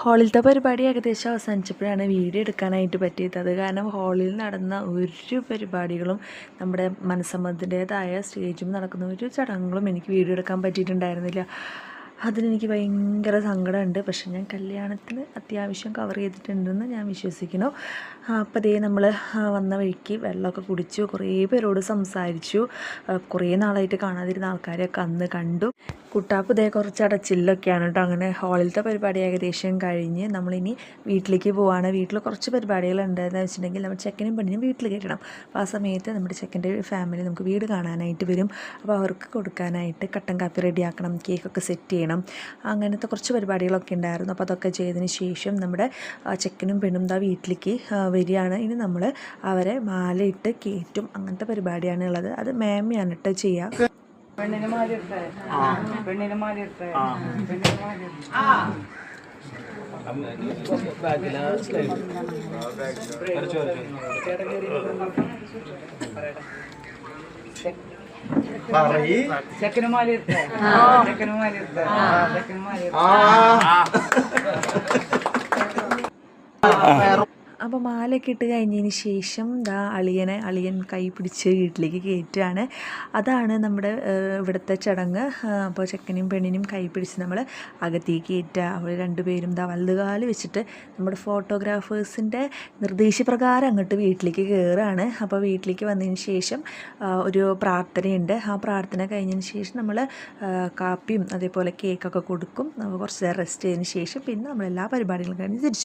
ഹാളിലത്തെ പരിപാടി ഏകദേശം അവസാനിച്ചപ്പോഴാണ് വീഡിയോ എടുക്കാനായിട്ട് പറ്റിയത്. അത് കാരണം ഹാളിൽ നടന്ന ഒരു പരിപാടികളും നമ്മുടെ മനസ്സമ്മതത്തിൻ്റേതായ സ്റ്റേജും നടക്കുന്ന ഒരു ചടങ്ങുകളും എനിക്ക് വീഡിയോ എടുക്കാൻ പറ്റിയിട്ടുണ്ടായിരുന്നില്ല. അതിനെനിക്ക് ഭയങ്കര സങ്കടമുണ്ട്. പക്ഷെ ഞാൻ കല്യാണത്തിന് അത്യാവശ്യം കവർ ചെയ്തിട്ടുണ്ടെന്ന് ഞാൻ വിശ്വസിക്കുന്നു. അപ്പോൾ അതേ നമ്മൾ വന്ന വഴിക്ക് വെള്ളമൊക്കെ കുടിച്ചു, കുറേ പേരോട് സംസാരിച്ചു. കുറേ നാളായിട്ട് കാണാതിരുന്ന ആൾക്കാരെയൊക്കെ അന്ന് കണ്ടു. കുട്ടാപ്പ് ഇതേ കുറച്ച് അടച്ചില്ലൊക്കെയാണ് കേട്ടോ. അങ്ങനെ ഹാളിലത്തെ പരിപാടി ഏകദേശം കഴിഞ്ഞ് നമ്മളിനി വീട്ടിലേക്ക് പോവാണ്. വീട്ടിൽ കുറച്ച് പരിപാടികളുണ്ട്. എന്ന് വെച്ചിട്ടുണ്ടെങ്കിൽ നമ്മുടെ ചെക്കനും പെണ്ണിനും വീട്ടിൽ കയറ്റണം. അപ്പോൾ ആ സമയത്ത് നമ്മുടെ ചെക്കൻ്റെ ഫാമിലി നമുക്ക് വീട് കാണാനായിട്ട് വരും. അപ്പോൾ അവർക്ക് കൊടുക്കാനായിട്ട് കട്ടൻ കാപ്പി റെഡിയാക്കണം, കേക്കൊക്കെ സെറ്റ് ചെയ്യണം, അങ്ങനത്തെ കുറച്ച് പരിപാടികളൊക്കെ ഉണ്ടായിരുന്നു. അപ്പോൾ അതൊക്കെ ചെയ്തതിന് ശേഷം നമ്മുടെ ചെക്കനും പെണ്ണും ദാ വീട്ടിലേക്ക് വരികയാണ്. ഇനി നമ്മൾ അവരെ മാലയിട്ട് കയറ്റും. അങ്ങനത്തെ പരിപാടിയാണ് ഉള്ളത്. അത് മേമയാണ് കേട്ടോ ചെയ്യുക. പെണ്ണിനെ മാലിട്ടെ പെണ്ണിനെ മാലിട്ടെ പെണ്ണിനെ മാലിട്ടെ ചെക്കന് മാലിട്ടെ ചെക്കന് മാലിട്ടെ ചെക്കന് മാലിട്ടെ. അപ്പോൾ മാലയൊക്കെ ഇട്ട് കഴിഞ്ഞതിന് ശേഷം അളിയൻ കൈ പിടിച്ച് വീട്ടിലേക്ക് കയറ്റുകയാണ്. അതാണ് നമ്മുടെ ഇവിടുത്തെ ചടങ്ങ്. അപ്പോൾ ചെക്കനും പെണ്ണിനും കൈ പിടിച്ച് നമ്മൾ അകത്തേക്ക് കയറ്റുക. അവർ രണ്ടുപേരും വലതുകാല് വെച്ചിട്ട് നമ്മുടെ ഫോട്ടോഗ്രാഫേഴ്സിൻ്റെ നിർദ്ദേശപ്രകാരം അങ്ങോട്ട് വീട്ടിലേക്ക് കയറുകയാണ്. അപ്പോൾ വീട്ടിലേക്ക് വന്നതിന് ശേഷം ഒരു പ്രാർത്ഥനയുണ്ട്. ആ പ്രാർത്ഥന കഴിഞ്ഞതിന് ശേഷം നമ്മൾ കാപ്പിയും അതേപോലെ കേക്കൊക്കെ കൊടുക്കും. കുറച്ച് നേരം റെസ്റ്റ് ചെയ്തതിന് ശേഷം പിന്നെ നമ്മളെല്ലാ പരിപാടികളും കഴിഞ്ഞ് തിരിച്ചു.